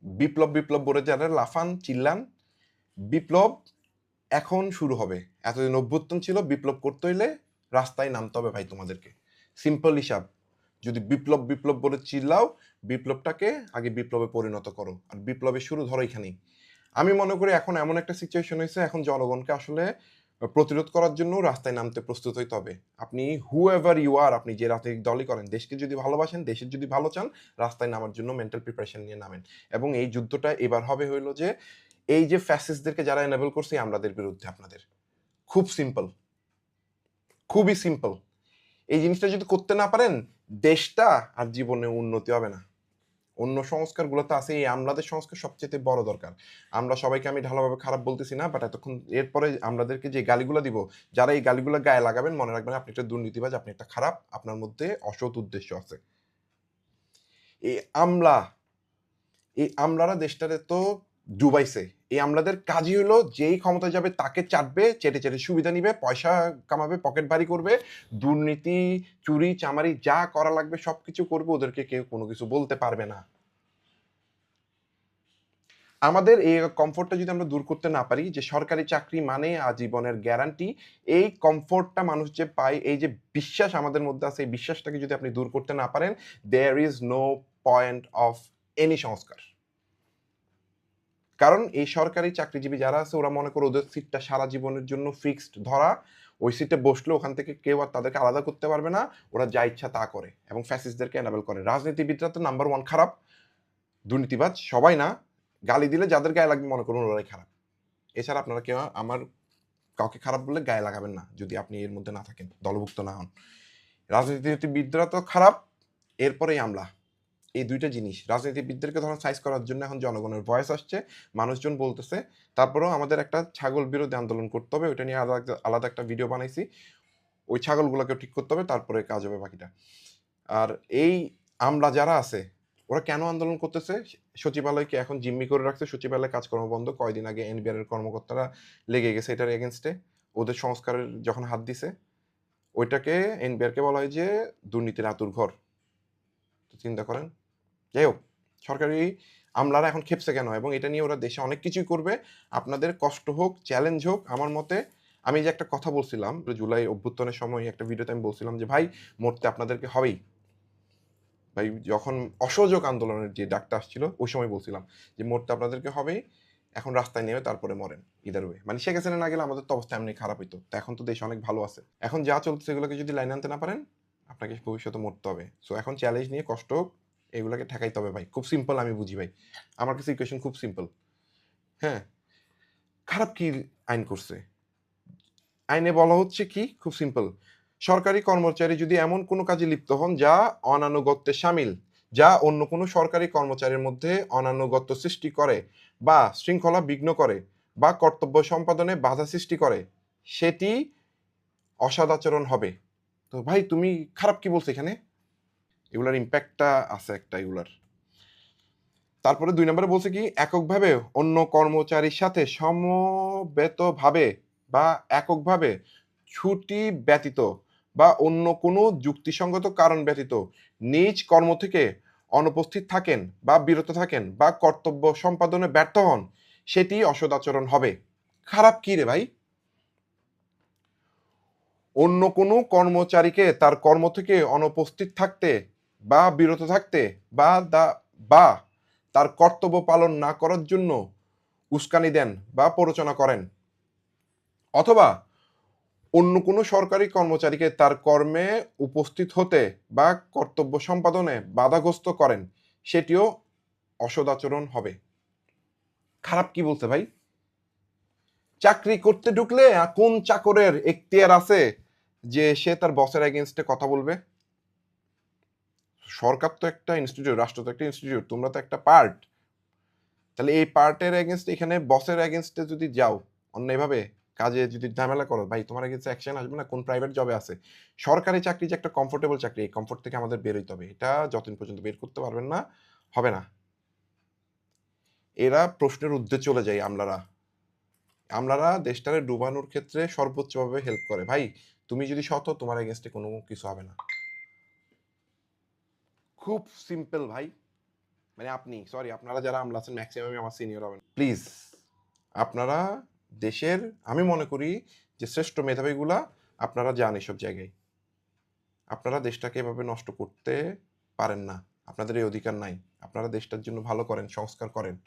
বিপ্লব বিপ্লব বলে যারা লাফান চিল্লান, বিপ্লব এখন শুরু হবে। এতদিন অভ্যুত্থান ছিল, বিপ্লব করতে হইলে রাস্তায় নামতে হবে ভাই তোমাদেরকে। সিম্পল হিসাব। যদি বিপ্লব বিপ্লব বলে চিল্লাও, বিপ্লবটাকে আগে বিপ্লবে পরিণত করো, আর বিপ্লবের শুরু ধরো এখানেই। আমি মনে করি এখন এমন একটা সিচুয়েশন হয়েছে, এখন জনগণকে আসলে প্রতিরোধ করার জন্য রাস্তায় নামতে প্রস্তুত হইতে হবে। আপনি হু এভার ইউ আর, আপনি যে রাজনৈতিক দলই করেন, দেশকে যদি ভালোবাসেন, দেশের যদি ভালো চান, রাস্তায় নামার জন্য মেন্টাল প্রিপারেশন নিয়ে নামেন। এবং এই যুদ্ধটা এবার হবে হইলো যে এই যে ফ্যাসিস্টদেরকে যারা এনেবল করছে আমলাদের বিরুদ্ধে। আপনাদের খুব সিম্পল, খুবই সিম্পল। এই জিনিসটা যদি করতে না পারেন, দেশটা আর জীবনে উন্নতি হবে না। অন্য সংস্কারগুলো তো আছে, এই আমলাদের সংস্কার সবচেয়ে বড় দরকার। আমরা সবাইকে আমি ঢালাভাবে খারাপ বলতেছি না, বাট এতক্ষণ এরপরে আমলাদেরকে যে গালিগুলো দিব, যারা এই গালিগুলো গায়ে লাগাবেন, মনে রাখবেন আপনি একটা দুর্নীতিবাজ, আপনি একটা খারাপ, আপনার মধ্যে অসৎ উদ্দেশ্য আছে। এই আমলা, এই আমলারা দেশটারে তো ডুবাইছে। এই আমলাদের কাজই হলো যেই ক্ষমতায় যাবে তাকে চাটবে, চেটে চেটে সুবিধা নিবে, পয়সা কামাবে, পকেট ভারী করবে, দুর্নীতি চুরি চামারি যা করা লাগবে সবকিছু করবে, ওদেরকে কেউ কোনো কিছু বলতে পারবে না। আমাদের এই কমফোর্টটা যদি আমরা দূর করতে না পারি, যে সরকারি চাকরি মানে আজীবনের গ্যারান্টি, এই কমফোর্টটা মানুষ যে পায়, এই যে বিশ্বাস আমাদের মধ্যে আছে, এই বিশ্বাসটাকে যদি আপনি দূর করতে না পারেন, there is no point of any সংস্কার। কারণ এই সরকারি চাকরিজীবী যারা আছে, ওরা মনে করে ওদের সিটটা সারা জীবনের জন্য ফিক্সড ধরা, ওই সিটে বসলে ওখান থেকে কেউ আর তাদেরকে আলাদা করতে পারবে না, ওরা যা ইচ্ছা তা করে এবং ফ্যাসিস্টদেরকে এনাবেল করে। রাজনীতিবিদরা তো নাম্বার ওয়ান খারাপ, দুর্নীতিবাজ সবাই না, গালি দিলে যাদের গায়ে লাগবে মনে করুন ওরাই খারাপ। এছাড়া আপনারা কেউ আমার কাউকে খারাপ বললে গায়ে লাগাবেন না, যদি আপনি এর মধ্যে না থাকেন, দলভুক্ত না হন। রাজনীতিবিদরা তো খারাপ, এরপরেই আমলা। এই দুইটা জিনিস রাজনীতিবিদদেরকে ধরুন সাইজ করার জন্য এখন জনগণের ভয়েস আসছে, মানুষজন বলতেছে। তারপরেও আমাদের একটা ছাগল বিরোধী আন্দোলন করতে হবে, ওইটা নিয়ে আলাদা একটা ভিডিও বানাইছি। ওই ছাগলগুলোকে ঠিক করতে হবে, তারপরে কাজ হবে বাকিটা। আর এই আমলা যারা আছে, ওরা কেন আন্দোলন করতেছে? সচিবালয়কে এখন জিম্মি করে রাখছে, সচিবালয়ে কাজকর্ম বন্ধ। কয়দিন আগে এনবিআর এর কর্মকর্তারা লেগে গেছে এটার এগেনস্টে, ওদের সংস্কারের যখন হাত দিছে, ওইটাকে এনবিআর কে বলা হয় যে দুর্নীতির আতুর ঘর। তো চিন্তা করেন। যাই হোক, সরকারি আমলারা এখন খেপছে কেন, এবং এটা নিয়ে ওরা দেশে অনেক কিছুই করবে। আপনাদের কষ্ট হোক, চ্যালেঞ্জ হোক, আমার মতে আমি যে একটা কথা বলছিলাম জুলাই অভ্যুত্থানের সময় একটা ভিডিওতে আমি বলছিলাম যে ভাই মরতে আপনাদেরকে হবেই ভাই। যখন অসহযোগ আন্দোলনের যে ডাকটা আসছিল ওই সময় বলছিলাম যে মরতে আপনাদেরকে হবেই, এখন রাস্তায় নেমে তারপরে মরেন, ইদার ওয়ে। মানে শেখ হাসিনা না গেলে আমাদের তো অবস্থা এমনি খারাপ হইতো, তো এখন তো দেশ অনেক ভালো আছে। এখন যা চলছে এগুলোকে যদি লাইন আনতে না পারেন, আপনাকে ভবিষ্যতে মরতে হবে। সো এখন চ্যালেঞ্জ নিয়ে কষ্ট হোক, এগুলোকে ঠেকাইতে হবে ভাই। খুব সিম্পল, আমি বুঝি ভাই, আমার কাছে ইকুয়েশন খুব সিম্পল। হ্যাঁ, খারাপ কি আইন করছে? আইনে বলা হচ্ছে কি, খুব সিম্পল, সরকারি কর্মচারী যদি এমন কোনো কাজে লিপ্ত হন যা অনানুগত্যে সামিল, যা অন্য কোনো সরকারি কর্মচারীর মধ্যে অনানুগত্য সৃষ্টি করে বা শৃঙ্খলা বিঘ্ন করে বা কর্তব্য সম্পাদনে বাধা সৃষ্টি করে, সেটি অসদাচরণ হবে। তো ভাই তুমি খারাপ কি বলছো এখানে? এগুলার ইম্প্যাক্টটা আছে একটা এগুলার। তারপরে ২ নম্বরে বলছে কি, এককভাবে অন্য কর্মচারীর সাথে সমবেতভাবে বা এককভাবে ছুটি ব্যতীত বা অন্য কোনো যুক্তিসঙ্গত কারণ ব্যতীত নিজ কর্ম থেকে অনুপস্থিত থাকেন বা বিরত থাকেন বা কর্তব্য সম্পাদনে ব্যর্থ হন, সেটি অসদাচরণ হবে। খারাপ কি রে ভাই? অন্য কোনো কর্মচারীকে তার কর্ম থেকে অনুপস্থিত থাকতে বা বিরত থাকতে বা বা তার কর্তব্য পালন না করার জন্য উস্কানি দেন বা প্ররোচনা করেন, অথবা অন্য কোনো সরকারি কর্মচারীকে তার কর্মে উপস্থিত হতে বা কর্তব্য সম্পাদনে বাধাগ্রস্ত করেন, সেটিও অসদাচরণ হবে। খারাপ কি বলছে ভাই? চাকরি করতে ঢুকলে কোন চাকরের এখতিয়ার আছে যে সে তার বসের এগেনস্টে কথা বলবে? সরকার তো একটা ইনস্টিটিউট, রাষ্ট্র তো একটা ইনস্টিটিউট, তোমরা তো একটা পার্ট। তাহলে এই পার্টের এগেনস্টে, এখানে বসের এগেনস্টে যদি যাও অন্যায়ভাবে কাজে যদি ঝামেলা করো, ভাই তোমার এগেনস্টে অ্যাকশন আসবে না? কোন প্রাইভেট জবে আছে? সরকারি চাকরি যে একটা কমফোর্টেবল চাকরি, এই কমফোর্ট থেকে আমাদের বের হইতে হবে। এটা যতদিন পর্যন্ত বের করতে পারবেন না, হবে না। এরা প্রশ্নের ঊর্ধ্বে চলে যায় আমলারা। আমলারা দেশটারে ডুবানোর ক্ষেত্রে সর্বোচ্চভাবে হেল্প করে। ভাই তুমি যদি সৎ হও, তোমার এগেনস্টে কোনো কিছু হবে না। খুব সিম্পল ভাই। মানে আপনি সরি আপনারা যারা আমলা আছেন ম্যাক্সিমামই আমার সিনিয়র হবেন। প্লিজ আপনারা দেশের আমি মনে করি যে শ্রেষ্ঠ মেধাবীগুলা আপনারা যান এসব জায়গায়। আপনারা দেশটাকে এভাবে নষ্ট করতে পারেন না। আপনাদের এই অধিকার নাই। আপনারা দেশটার জন্য ভালো করেন, সংস্কার করেন।